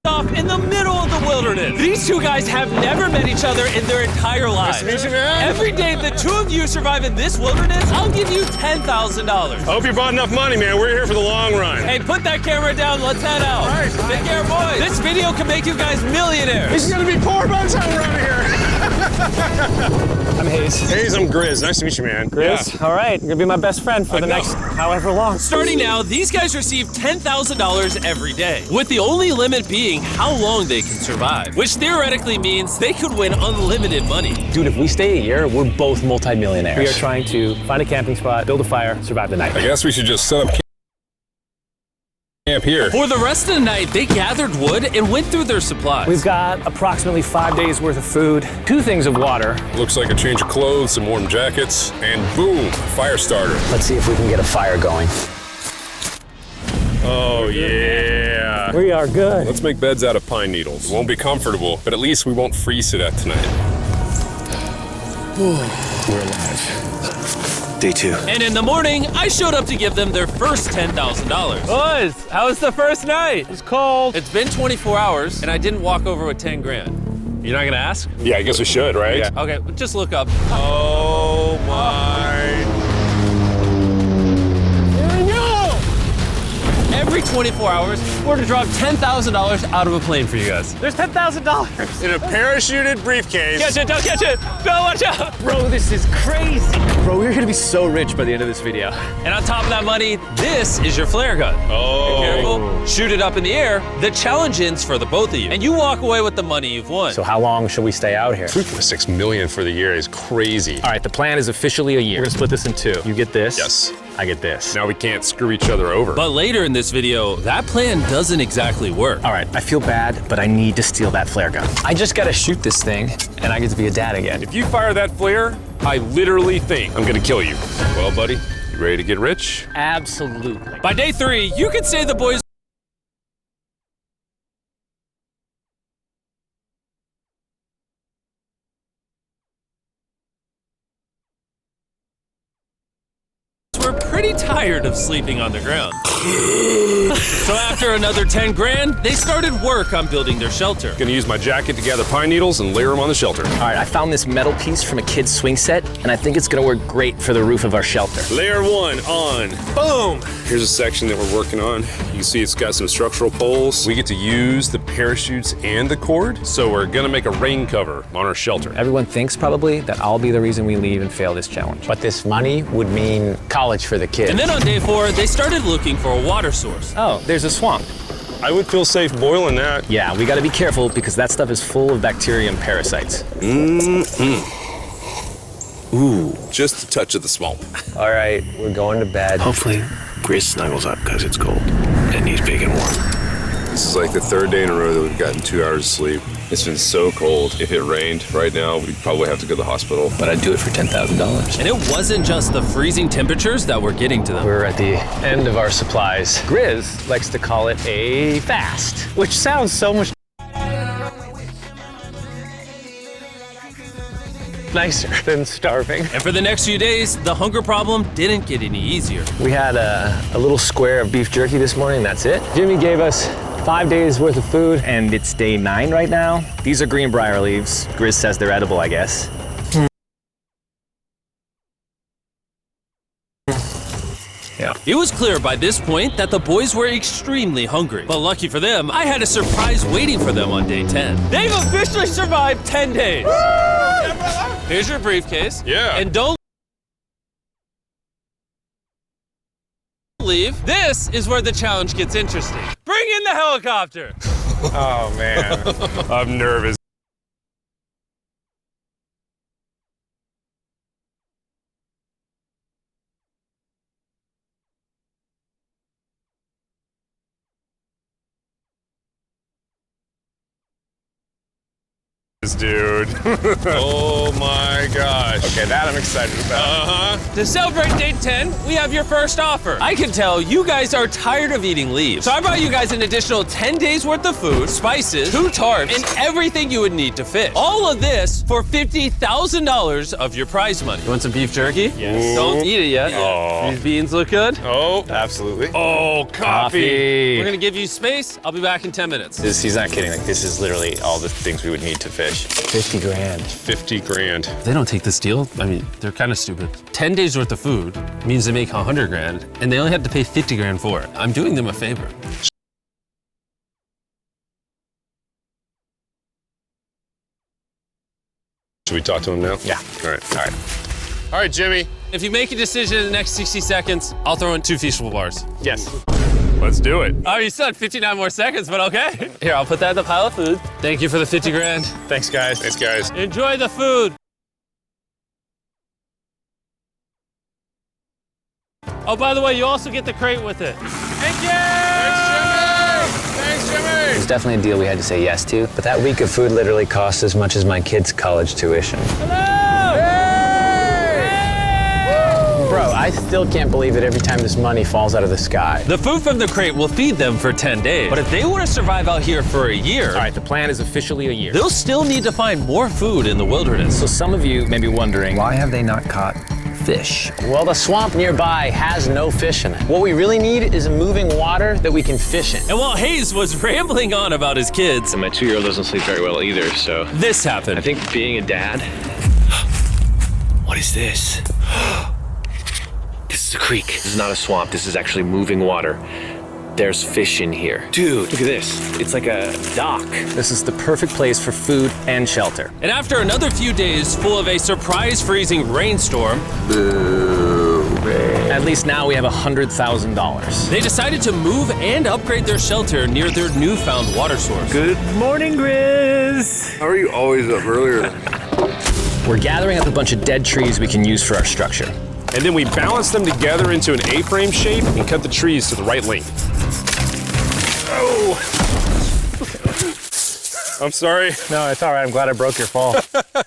off in the middle of the wilderness. These two guys have never met each other in their entire lives. Nice to meet you, man. Every day the two of you survive in this wilderness, I'll give you $10,000. I hope you brought enough money, man. We're here for the long run. Hey, put that camera down. Let's head out. All right. Take care, boys. This video can make you guys millionaires. This is gonna be poor by the time we're out of here. I'm Hayes. Hayes, I'm Grizz. Nice to meet you, man. Grizz? Yeah. All right, you're gonna be my best friend for the next however long. Starting now, these guys receive $10,000 every day, with the only limit being how long they can survive, which theoretically means they could win unlimited money. Dude, if we stay a year, we're both multimillionaires. We are trying to find a camping spot, build a fire, survive the night. I guess we should just set up camp here. For the rest of the night, they gathered wood and went through their supplies. We've got approximately 5 days worth of food, 2 things of water. Looks like a change of clothes, some warm jackets, and boom, fire starter. Let's see if we can get a fire going. Oh, yeah. We are good. Let's make beds out of pine needles. Won't be comfortable, but at least we won't freeze to death tonight. We're alive. Day 2. And in the morning, I showed up to give them their first $10,000. Boys, how was the first night? It's cold. It's been 24 hours, and I didn't walk over with 10 grand. You're not gonna ask? Yeah, I guess we should, right? Yeah. Okay, just look up. Oh, my. Every 24 hours, we're to drop $10,000 out of a plane for you guys. There's $10,000. In a parachuted briefcase. Catch it, don't catch it. No, watch out. Bro, this is crazy. Bro, we're gonna be so rich by the end of this video. And on top of that money, this is your flare gun. Oh. Be careful, shoot it up in the air. The challenge ends for the both of you. And you walk away with the money you've won. So how long should we stay out here? $3.6 million for the year is crazy. All right, the plan is officially a year. We're gonna split this in 2. You get this. Yes. I get this. Now we can't screw each other over. But later in this video, that plan doesn't exactly work. All right, I feel bad, but I need to steal that flare gun. I just gotta shoot this thing, and I get to be a dad again. If you fire that flare, I literally think I'm gonna kill you. Well, buddy, you ready to get rich? Absolutely. By day 3, you could say the boys were pretty tired of sleeping on the ground. So after another 10 grand, they started work on building their shelter. Gonna use my jacket to gather pine needles and layer them on the shelter. All right, I found this metal piece from a kid's swing set, and I think it's gonna work great for the roof of our shelter. Layer 1 on. Boom! Here's a section that we're working on. You can see it's got some structural poles. We get to use the parachutes and the cord, so we're gonna make a rain cover on our shelter. Everyone thinks probably that I'll be the reason we leave and fail this challenge. But this money would mean college for the kids. And then on day 4, they started looking for a water source. Oh, there's a swamp. I would feel safe boiling that. Yeah, we gotta be careful because that stuff is full of bacteria and parasites. Ooh, just a touch of the swamp. All right, we're going to bed. Hopefully, Grizz snuggles up because it's cold and he's big and warm. This is like the 3rd day in a row that we've gotten 2 hours of sleep. It's been so cold. If it rained right now, we'd probably have to go to the hospital. But I'd do it for $10,000. And it wasn't just the freezing temperatures that were getting to them. We're at the end of our supplies. Grizz likes to call it a fast, which sounds so much nicer than starving. And for the next few days, the hunger problem didn't get any easier. We had a little square of beef jerky this morning, that's it. Jimmy gave us 5 days worth of food, and it's day 9 right now. These are greenbrier leaves. Grizz says they're edible, I guess. Yeah. It was clear by this point that the boys were extremely hungry. But lucky for them, I had a surprise waiting for them on day 10. They've officially survived 10 days. Here's your briefcase. Yeah. And don't leave. This is where the challenge gets interesting. Bring in the helicopter. Oh, man. I'm nervous. this, dude. Oh my gosh. Okay, that I'm excited about. To celebrate day 10, we have your first offer. I can tell you guys are tired of eating leaves. So I brought you guys an additional 10 days worth of food, spices, 2 tarps, and everything you would need to fish. All of this for $50,000 of your prize money. You want some beef jerky? Yes. Don't eat it yet. Oh. These beans look good. Oh, Absolutely. oh, coffee. We're gonna give you space. I'll be back in 10 minutes. He's not kidding. Like, this is literally all the things we would need to fish. 50 grand. 50 grand. If they don't take this deal, I mean, they're kind of stupid. 10 days worth of food means they make 100 grand, and they only have to pay 50 grand for it. I'm doing them a favor. Should we talk to him now? Yeah. All right. All right. All right, Jimmy. If you make a decision in the next 60 seconds, I'll throw in 2 feastable bars. Yes. Let's do it. Oh, you still had 59 more seconds, but okay. Here, I'll put that in the pile of food. Thank you for the 50 grand. Thanks, guys. Thanks, guys. Enjoy the food. Oh, by the way, you also get the crate with it. Thank you! Thanks, Jimmy. It was definitely a deal we had to say yes to, but that week of food literally cost as much as my kids' college tuition. Bro, I still can't believe it every time this money falls out of the sky. The food from the crate will feed them for 10 days. But if they want to survive out here for a year, All right, the plan is officially a year. they'll still need to find more food in the wilderness. So some of you may be wondering, Why have they not caught fish? Well, the swamp nearby has no fish in it. What we really need is a moving water that we can fish in. And while Hayes was rambling on about his kids, And my 2-year-old doesn't sleep very well either, so this happened. I think being a dad. What is this? This is a creek. This is not a swamp. This is actually moving water. There's fish in here. Dude, look at this. It's like a dock. this is the perfect place for food and shelter. And after another few days full of a surprise freezing rainstorm, At least now we have $100,000. they decided to move and upgrade their shelter near their newfound water source. Good morning, Grizz. How are you always up earlier? We're gathering up a bunch of dead trees we can use for our structure. And then we balance them together into an A-frame shape and cut the trees to the right length. Oh! I'm sorry. No, it's all right. I'm glad I broke your fall.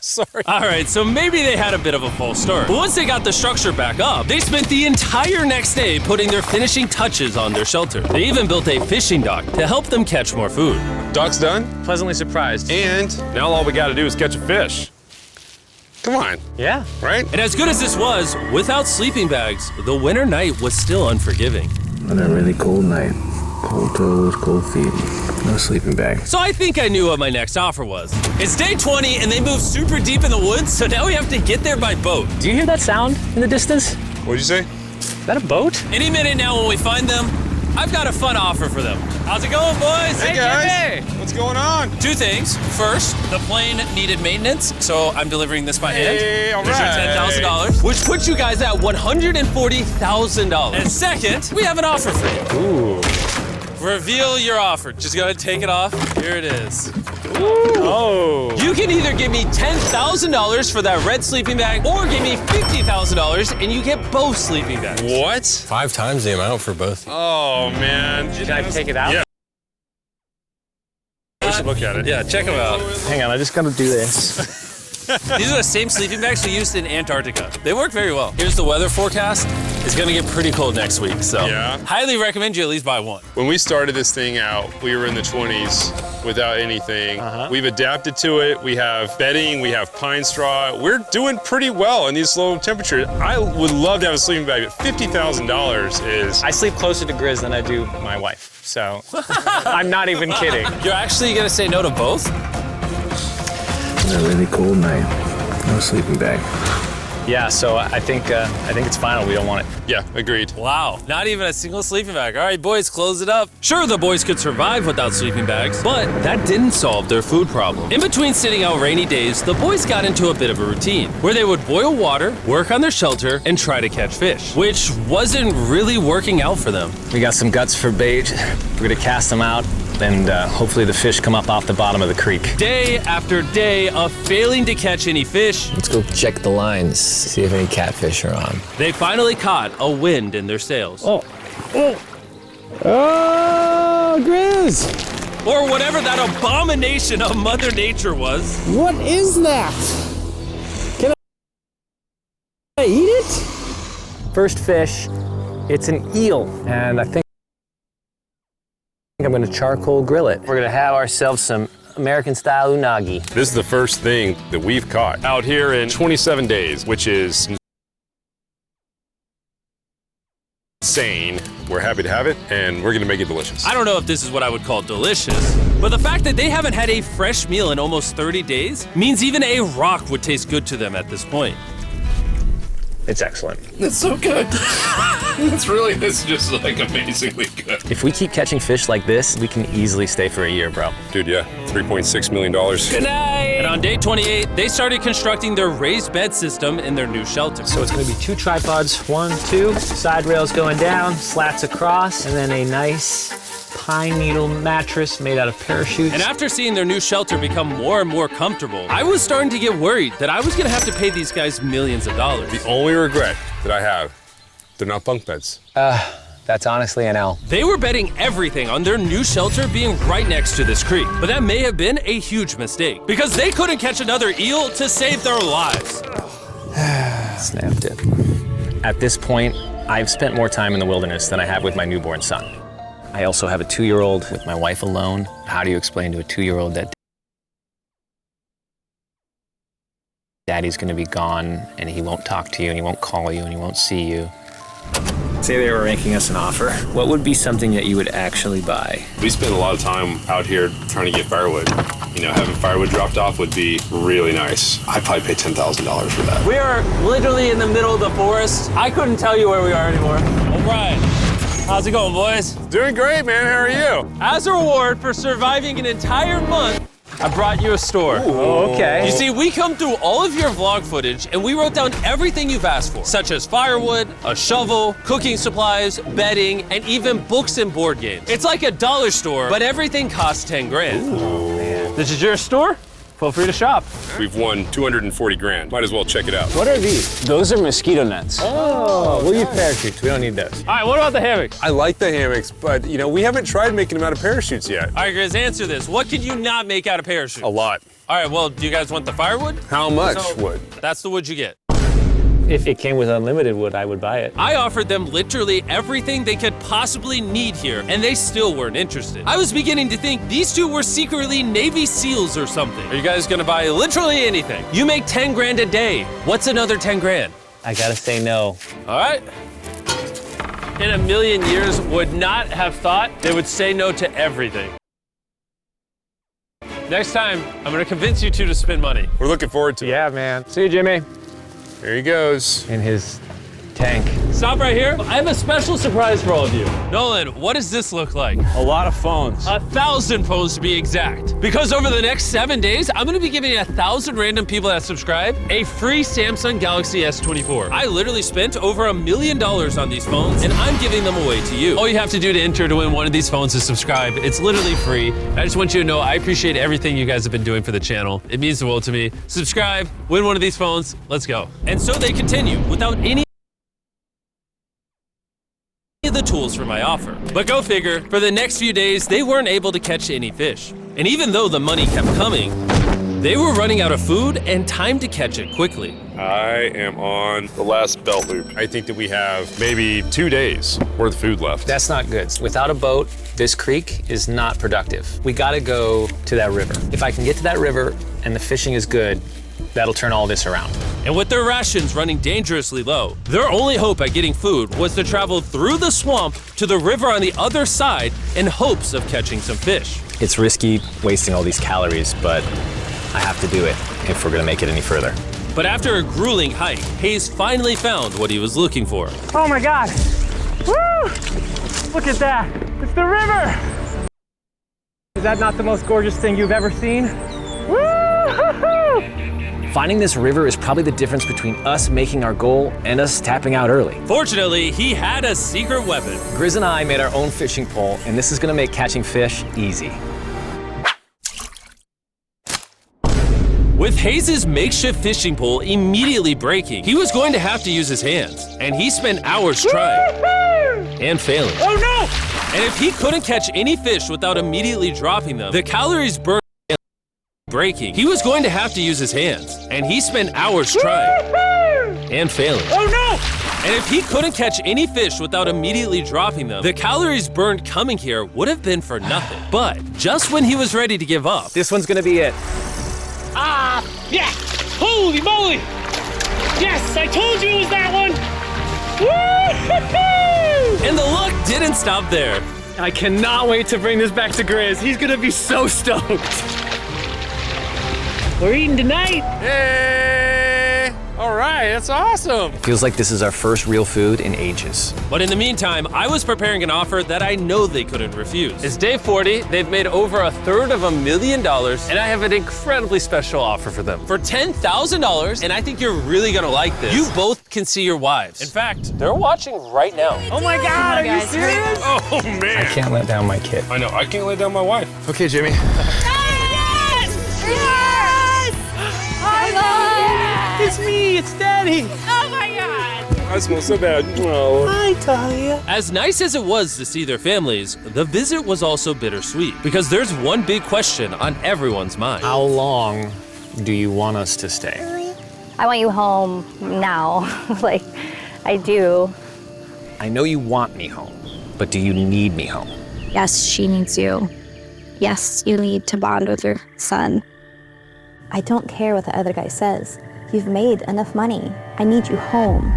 Sorry. All right, so maybe they had a bit of a false start. But once they got the structure back up, they spent the entire next day putting their finishing touches on their shelter. They even built a fishing dock to help them catch more food. Dock's done, Pleasantly surprised. and now all we gotta do is catch a fish. Come on, Yeah. right? And as good as this was, without sleeping bags, the winter night was still unforgiving. On a really cold night. Cold toes, cold feet. No sleeping bag. So I think I knew what my next offer was. It's day 20 and they moved super deep in the woods, so now we have to get there by boat. Do you hear that sound in the distance? What'd you say? Is that a boat? Any minute now when we find them, I've got a fun offer for them. How's it going, boys? Hey guys, what's going on? 2 things. First, the plane needed maintenance, so I'm delivering this by hand. Hey, all There's your right. $10,000, which puts you guys at $140,000. And second, we have an offer for you. Ooh. Reveal your offer. Just go ahead and take it off. Here it is. Oh. You can either give me $10,000 for that red sleeping bag, or give me $50,000 and you get both sleeping bags. What? 5 times the amount for both. Oh man. Can I take it out? Yeah. We should look at it. Yeah, check them out. Hang on, I just gotta do this. These are the same sleeping bags we used in Antarctica. They work very well. Here's the weather forecast. It's gonna get pretty cold next week, so Yeah. highly recommend you at least buy one. When we started this thing out, we were in the 20s without anything. We've adapted to it. We have bedding, we have pine straw. We're doing pretty well in these low temperatures. I would love to have a sleeping bag, but $50,000 is... I sleep closer to Grizz than I do my wife, so I'm not even kidding. You're actually gonna say no to both? On a really cold night. No sleeping bag. Yeah, so I think it's final. We don't want it. Yeah, agreed. Wow, not even a single sleeping bag. All right, boys, close it up. Sure, the boys could survive without sleeping bags, but that didn't solve their food problem. In between sitting out rainy days, the boys got into a bit of a routine where they would boil water, work on their shelter, and try to catch fish, which wasn't really working out for them. We got some guts for bait. We're gonna cast them out, and hopefully the fish come up off the bottom of the creek. Day after day of failing to catch any fish, Let's go check the lines, see if any catfish are on. they finally caught a wind in their sails. Oh, Grizz! or whatever that abomination of Mother Nature was. What is that? Can I eat it? First fish, it's an eel, and I think I'm gonna charcoal grill it. We're gonna have ourselves some American-style unagi. This is the first thing that we've caught out here in 27 days, which is insane. We're happy to have it, and we're gonna make it delicious. I don't know if this is what I would call delicious, but the fact that they haven't had a fresh meal in almost 30 days means even a rock would taste good to them at this point. It's excellent. It's so good. It's just like amazingly good. If we keep catching fish like this, we can easily stay for a year, bro. Dude, yeah, $3.6 million. Good night! And on day 28, they started constructing their raised bed system in their new shelter. So it's gonna be 2 tripods, 1, 2, side rails going down, slats across, and then a nice pine needle mattress made out of parachutes. And after seeing their new shelter become more and more comfortable, I was starting to get worried that I was gonna have to pay these guys millions of dollars. The only regret that I have, they're not bunk beds. That's honestly an L. They were betting everything on their new shelter being right next to this creek, but that may have been a huge mistake because they couldn't catch another eel to save their lives. Snapped it. At this point, I've spent more time in the wilderness than I have with my newborn son. I also have a 2-year-old with my wife alone. How do you explain to a 2-year-old that daddy's gonna be gone and he won't talk to you and he won't call you and he won't see you? Say they were making us an offer. What would be something that you would actually buy? We spend a lot of time out here trying to get firewood. You know, having firewood dropped off would be really nice. I'd probably pay $10,000 for that. We are literally in the middle of the forest. I couldn't tell you where we are anymore. All right. How's it going, boys? Doing great, man. How are you? As a reward for surviving an entire month, I brought you a store. Oh, okay. You see, we come through all of your vlog footage and we wrote down everything you've asked for, such as firewood, a shovel, cooking supplies, bedding, and even books and board games. It's like a dollar store, but everything costs 10 grand. Oh, man. This is your store? Feel free to shop. We've won 240 grand. Might as well check it out. What are these? Those are mosquito nets. Oh, we'll use parachutes. We don't need those. All right, what about the hammocks? I like the hammocks, but you know, we haven't tried making them out of parachutes yet. All right, Grizz, answer this. What can you not make out of parachutes? A lot. All right, well, do you guys want the firewood? How much wood? That's the wood you get. If it came with unlimited wood, I would buy it. I offered them literally everything they could possibly need here, and they still weren't interested. I was beginning to think these two were secretly Navy SEALs or something. Are you guys gonna buy literally anything? You make 10 grand a day. What's another 10 grand? I gotta say no. All right. In a million years, would not have thought they would say no to everything. Next time, I'm gonna convince you two to spend money. We're looking forward to it. Yeah, man. See you, Jimmy. Here he goes. In his tank. Stop right here. I have a special surprise for all of you. Nolan, what does this look like? A lot of phones. 1,000 phones to be exact. Because over the next 7 days, I'm gonna be giving 1,000 random people that subscribe a free Samsung Galaxy S24. I literally spent over $1 million on these phones, and I'm giving them away to you. All you have to do to enter to win one of these phones is subscribe. It's literally free. I just want you to know I appreciate everything you guys have been doing for the channel. It means the world to me. Subscribe, win one of these phones, let's go. And so they continue without any the tools for my offer. But go figure, for the next few days, they weren't able to catch any fish. And even though the money kept coming, they were running out of food and time to catch it quickly. I am on the last belt loop. I think that we have maybe 2 days worth of food left. That's not good. Without a boat, this creek is not productive. We gotta go to that river. If I can get to that river and the fishing is good, that'll turn all this around. And with their rations running dangerously low, their only hope at getting food was to travel through the swamp to the river on the other side in hopes of catching some fish. It's risky wasting all these calories, but I have to do it if we're gonna make it any further. But after a grueling hike, Hayes finally found what he was looking for. Oh my God! Woo! Look at that! It's the river! Is that not the most gorgeous thing you've ever seen? Woo! Finding this river is probably the difference between us making our goal and us tapping out early. Fortunately, he had a secret weapon. Grizz and I made our own fishing pole, and this is gonna make catching fish easy. With Hayes' makeshift fishing pole immediately breaking, he was going to have to use his hands, and he spent hours trying and failing. Oh no! And if he couldn't catch any fish without immediately dropping them, the calories burned breaking, he was going to have to use his hands. And he spent hours trying and failing. Oh no! And if he couldn't catch any fish without immediately dropping them, the calories burned coming here would have been for nothing. But just when he was ready to give up, This one's gonna be it. Ah, yeah. Holy moly. Yes, I told you it was that one. Woo-hoo-hoo! and the luck didn't stop there. I cannot wait to bring this back to Grizz. He's gonna be so stoked. We're eating tonight. Hey! All right, that's awesome. Feels like this is our first real food in ages. But in the meantime, I was preparing an offer that I know they couldn't refuse. It's day 40, they've made over $250,000, and I have an incredibly special offer for them. For $10,000, and I think you're really gonna like this, you both can see your wives. In fact, they're watching right now. Oh my God, are you serious? Oh man. Can't let down my kid. I know, I can't lay down my wife. Okay, Jimmy. It's me, it's Daddy. Oh my God! I smell so bad. Oh. Hi, Talia. As nice as it was to see their families, the visit was also bittersweet, because there's one big question on everyone's mind. How long do you want us to stay? I want you home now. Like, I do. I know you want me home, but do you need me home? Yes, she needs you. Yes, you need to bond with your son. I don't care what the other guy says. You've made enough money. I need you home.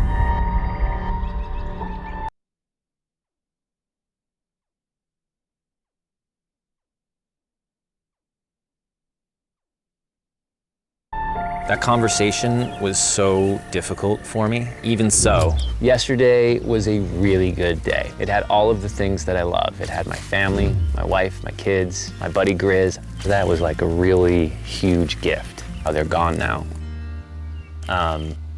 That conversation was so difficult for me. Even so, yesterday was a really good day. It had all of the things that I love. It had my family, my wife, my kids, my buddy Grizz. That was like a really huge gift. Oh, they're gone now.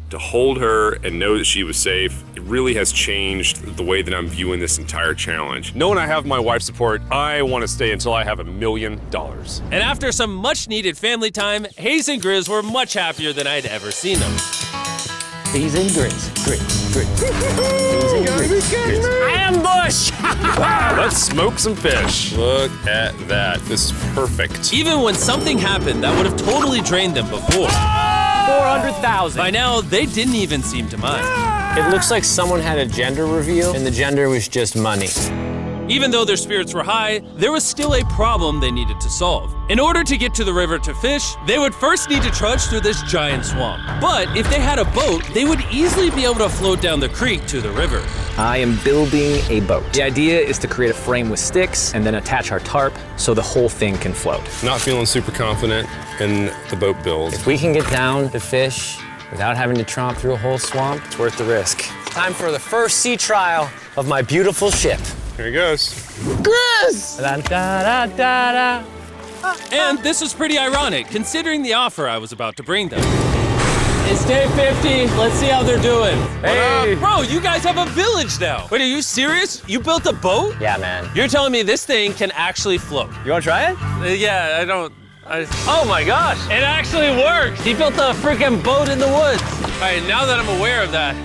To hold her and know that she was safe, it really has changed the way that I'm viewing this entire challenge. Knowing I have my wife's support, I want to stay until I have $1 million. And after some much needed family time, Hayes and Grizz were much happier than I'd ever seen them. Hayes and Grizz, Grizz. Hayes and Grizz. Ambush! Let's smoke some fish. Look at that. This is perfect. Even when something happened that would have totally drained them before, 400,000. by now they didn't even seem to mind. It looks like someone had a gender reveal, and the gender was just money. Even though their spirits were high, there was still a problem they needed to solve. In order to get to the river to fish, they would first need to trudge through this giant swamp. But if they had a boat, they would easily be able to float down the creek to the river. I am building a boat. The idea is to create a frame with sticks and then attach our tarp so the whole thing can float. Not feeling super confident in the boat build. If we can get down to fish without having to tromp through a whole swamp, it's worth the risk. It's time for the first sea trial of my beautiful ship. Here he goes. And this was pretty ironic, considering the offer I was about to bring them. It's day 50. Let's see how they're doing. Hey. Bro, you guys have a village now. Wait, are you serious? You built a boat? Yeah, man. You're telling me this thing can actually float? You wanna try it? Yeah, I don't. Oh my gosh, it actually works. He built a freaking boat in the woods. All right, now that I'm aware of that,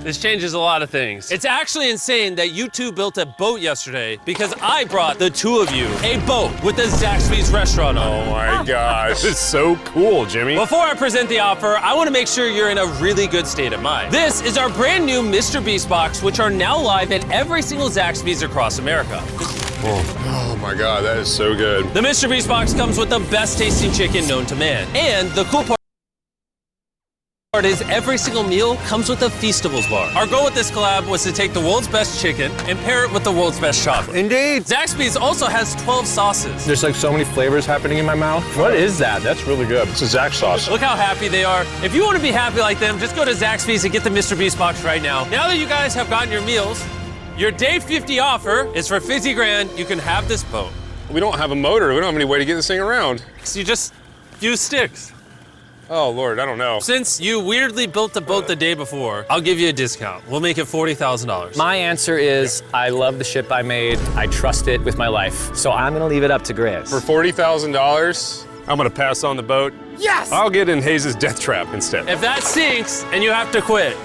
this changes a lot of things. It's actually insane that you two built a boat yesterday because I brought the two of you a boat with the Zaxby's restaurant on it. Oh my gosh. This is so cool, Jimmy. Before I present the offer, I want to make sure you're in a really good state of mind. This is our brand new Mr. Beast box, which are now live at every single Zaxby's across America. Oh my God, that is so good. The Mr. Beast box comes with the best tasting chicken known to man. And the cool part is every single meal comes with a Feastables bar. Our goal with this collab was to take the world's best chicken and pair it with the world's best chocolate. Indeed. Zaxby's also has 12 sauces. There's like so many flavors happening in my mouth. What is that? That's really good. It's a Zach sauce. Look how happy they are. If you want to be happy like them, just go to Zaxby's and get the Mr. Beast box right now. Now that you guys have gotten your meals, your day 50 offer is for $50 grand. You can have this boat. We don't have a motor. We don't have any way to get this thing around. So you just use sticks. Oh Lord, I don't know. Since you weirdly built the boat the day before, I'll give you a discount. We'll make it $40,000. My answer is I love the ship I made. I trust it with my life. So I'm gonna leave it up to Grizz. For $40,000, I'm gonna pass on the boat. Yes! I'll get in Hayes' death trap instead. If that sinks and you have to quit,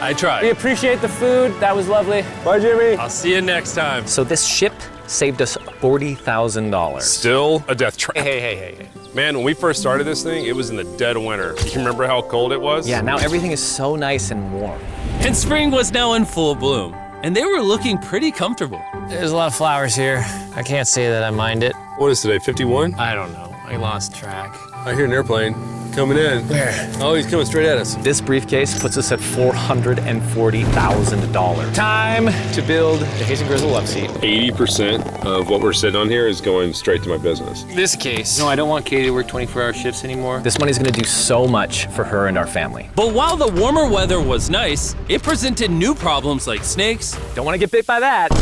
I We tried. appreciate the food. That was lovely. Bye, Jimmy. I'll see you next time. So this ship saved us $40,000. Still a death trap. Hey. Man, when we first started this thing, it was in the dead of winter. You remember how cold it was? Yeah, now everything is so nice and warm. And spring was now in full bloom, and they were looking pretty comfortable. There's a lot of flowers here. I can't say that I mind it. What is today, 51? I don't know. I lost track. I hear an airplane coming in. Where? Oh, he's coming straight at us. This briefcase puts us at $440,000. Time to build the Haze and Grizzle love seat. 80% of what we're sitting on here is going straight to my business. This case. No, I don't want Katie to work 24-hour shifts anymore. This money's gonna do so much for her and our family. But while the warmer weather was nice, it presented new problems like snakes Don't wanna get bit by that.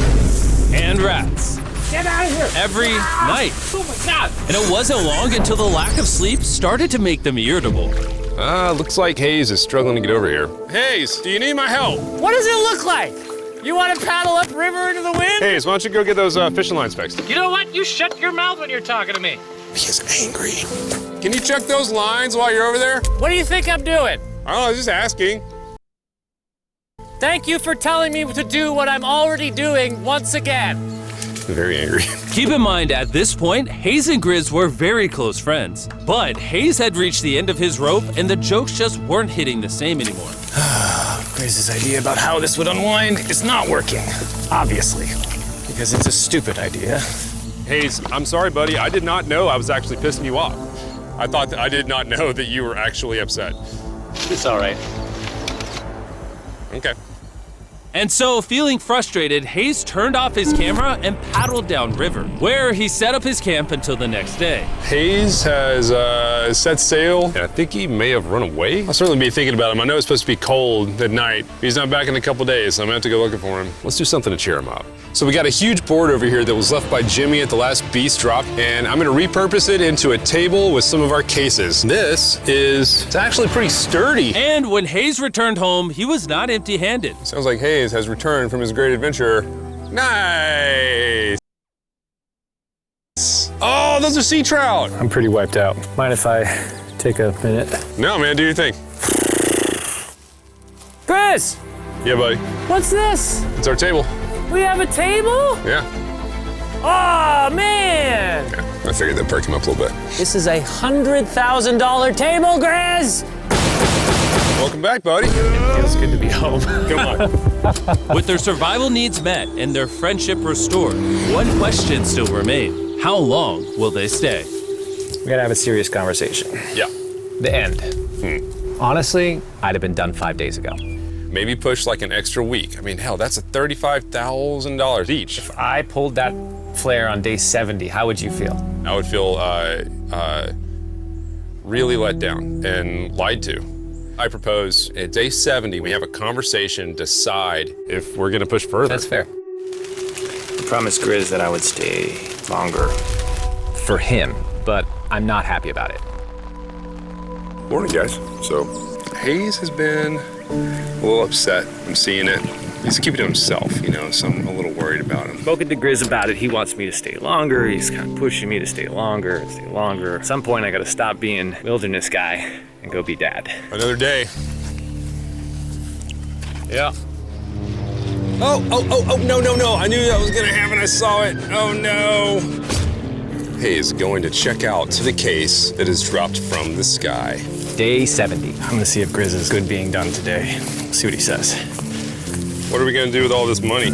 and rats. Get out of here! Every night. Oh my God! And it wasn't long until the lack of sleep started to make them irritable. Looks like Hayes is struggling to get over here. Hayes, do you need my help? What does it look like? You want to paddle upriver into the wind? Hayes, why don't you go get those fishing lines fixed? You know what? You shut your mouth when you're talking to me. He is angry. Can you check those lines while you're over there? What do you think I'm doing? I don't know, I was just asking. Thank you for telling me to do what I'm already doing once again. Very angry. Keep in mind, at this point, Hayes and Grizz were very close friends. But Hayes had reached the end of his rope, and the jokes just weren't hitting the same anymore. Grizz's idea about how this would unwind is not working, obviously, because it's a stupid idea. Hayes, I'm sorry, buddy. I did not know I was actually pissing you off. I did not know that you were actually upset. It's all right. Okay. And so, feeling frustrated, Hayes turned off his camera and paddled downriver, where he set up his camp until the next day. Hayes has set sail, and I think he may have run away. I'll certainly be thinking about him. I know it's supposed to be cold at night. He's not back in a couple days, so I'm gonna have to go looking for him. Let's do something to cheer him up. So we got a huge board over here that was left by Jimmy at the last beast drop, and I'm gonna repurpose it into a table with some of our cases. It's actually pretty sturdy. And when Hayes returned home, he was not empty-handed. Sounds like Hayes has returned from his great adventure. Nice. Oh, those are sea trout. I'm pretty wiped out. Mind if I take a minute? No, man, do your thing. Chris, Yeah, buddy. what's this? It's our table. We have a table? Yeah. Oh, man! I figured that'd perk him up a little bit. This is a $100,000 table, Grizz! Welcome back, buddy. Feels good to be home. Come on. With their survival needs met and their friendship restored, one question still remained. How long will they stay? We gotta have a serious conversation. Yeah. The end. Honestly, I'd have been done 5 days ago. Maybe push like an extra week. I mean, hell, that's $35,000 each. If I pulled that flare on day 70, how would you feel? I would feel really let down and lied to. I propose at day 70, we have a conversation, decide if we're gonna push further. That's fair. I promised Grizz that I would stay longer. For him, but I'm not happy about it. Morning, guys. So, Hayes has been a little upset. I'm seeing it. He's keeping to himself, you know, so I'm a little worried about him. Spoken to Grizz about it. He wants me to stay longer. He's kind of pushing me to stay longer and stay longer. At some point, I gotta stop being wilderness guy and go be dad. Another day. Yeah. Oh, no. I knew that was gonna happen. I saw it. Oh, no. Hayes going to check out the case that is dropped from the sky. Day 70. I'm gonna see if Grizz is good being done today. See what he says. What are we gonna do with all this money?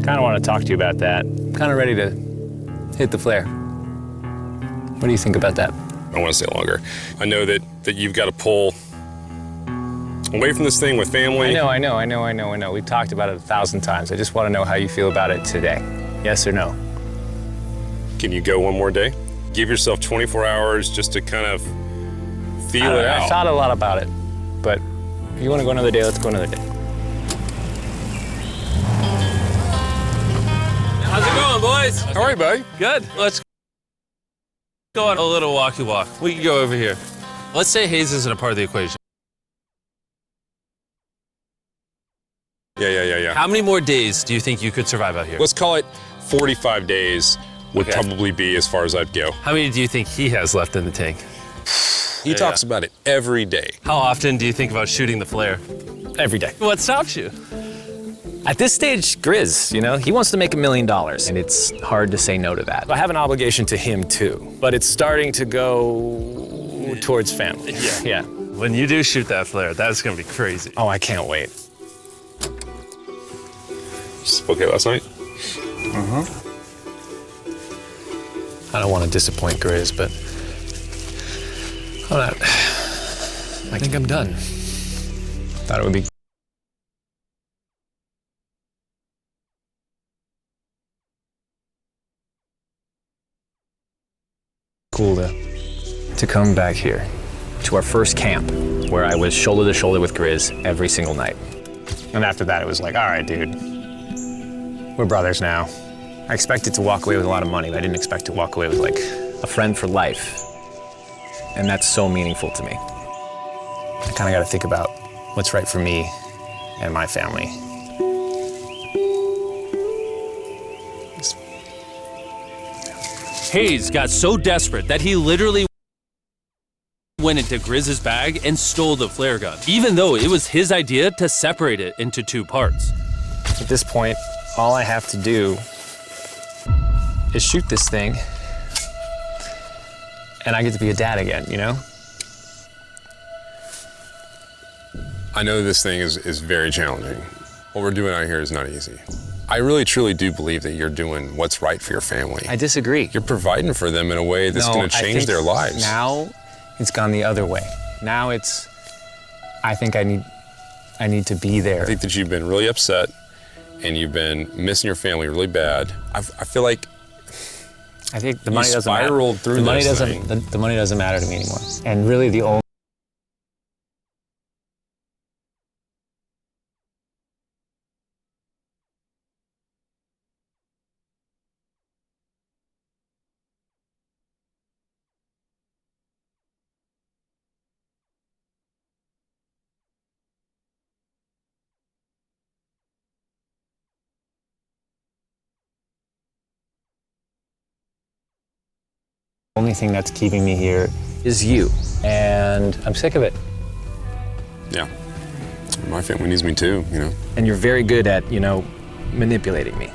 Kind of want to talk to you about that. Kind of ready to hit the flare. What do you think about that? I want to stay longer. I know that you've got to pull away from this thing with family. I know. We've talked about it 1,000 times. I just want to know how you feel about it today. Yes or no? Can you go one more day? Give yourself 24 hours just to kind of feel it out. I thought a lot about it, but if you want to go another day, let's go another day. How's it going, boys? All right, buddy. Good. Let's go on a little walkie walk. We can go over here. Let's say Hayes isn't a part of the equation. Yeah. How many more days do you think you could survive out here? Let's call it 45 days would Okay. probably be as far as I'd go. How many do you think he has left in the tank? He talks about it every day. How often do you think about shooting the flare? Every day. What stops you? At this stage, Grizz, you know, he wants to make $1 million, and it's hard to say no to that. I have an obligation to him too, but it's starting to go towards family. Yeah. When you do shoot that flare, that's gonna be crazy. Oh, I can't wait. Okay last night? I don't want to disappoint Grizz, but I think I'm done. Thought it would be cool to come back here to our first camp where I was shoulder to shoulder with Grizz every single night. And after that, it was like, all right, dude, we're brothers now. I expected to walk away with a lot of money, but I didn't expect to walk away with like a friend for life. And that's so meaningful to me. I kind of got to think about what's right for me and my family. Hayes got so desperate that he literally went into Grizz's bag and stole the flare gun, even though it was his idea to separate it into 2 parts. At this point, all I have to do is shoot this thing, and I get to be a dad again, you know? I know this thing is very challenging. What we're doing out here is not easy. I really truly do believe that you're doing what's right for your family. I disagree. You're providing for them in a way that's going to change their lives. Now it's gone the other way. Now it's, I think I need to be there. I think that you've been really upset and you've been missing your family really bad. I feel like I think the money doesn't matter. Spiraled through this thing. The money doesn't matter to me anymore. And really the only thing that's keeping me here is you. And I'm sick of it. Yeah. My family needs me too, you know. And you're very good at, you know, manipulating me.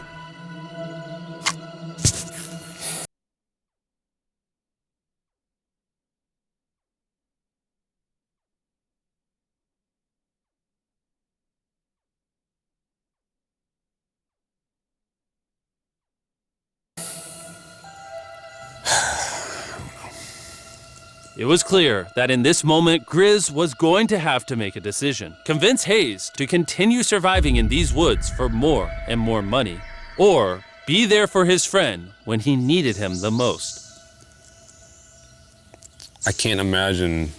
It was clear that in this moment, Grizz was going to have to make a decision. Convince Hayes to continue surviving in these woods for more and more money, or be there for his friend when he needed him the most. I can't imagine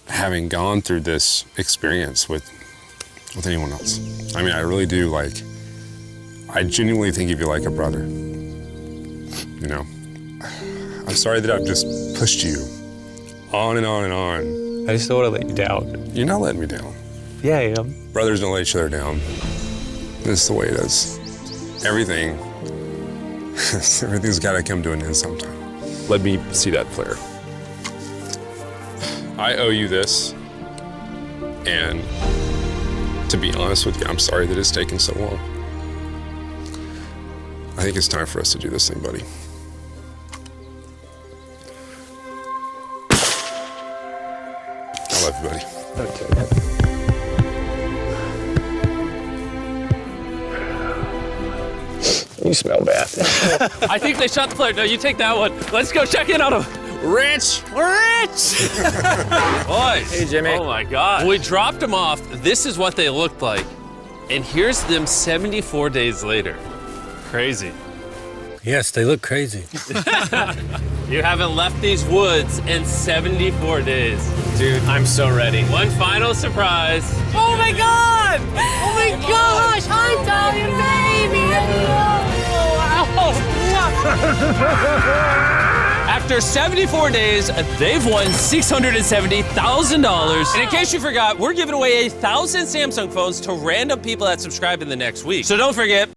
having gone through this experience with anyone else. I mean, I really do, like, I genuinely think of you like a brother. You know? I'm sorry that I've just pushed you on and on and on. I just don't want to let you down. You're not letting me down. Yeah, I am. Brothers don't let each other down. This is the way it is. Everything's got to come to an end sometime. Let me see that flare. I owe you this, and to be honest with you, I'm sorry that it's taken so long. I think it's time for us to do this thing, buddy. I love you, buddy. You smell bad. I think they shot the flare. No, you take that one. Let's go check in on him. Rich! We're rich! Boys. Hey, Jimmy. Oh my God. When we dropped them off, this is what they looked like. And here's them 74 days later. Crazy. Yes, they look crazy. You haven't left these woods in 74 days. Dude, I'm so ready. One final surprise. Oh my God! Oh my gosh! I'm dying, baby! After 74 days, they've won $670,000. And in case you forgot, we're giving away 1,000 Samsung phones to random people that subscribe in the next week. So don't forget,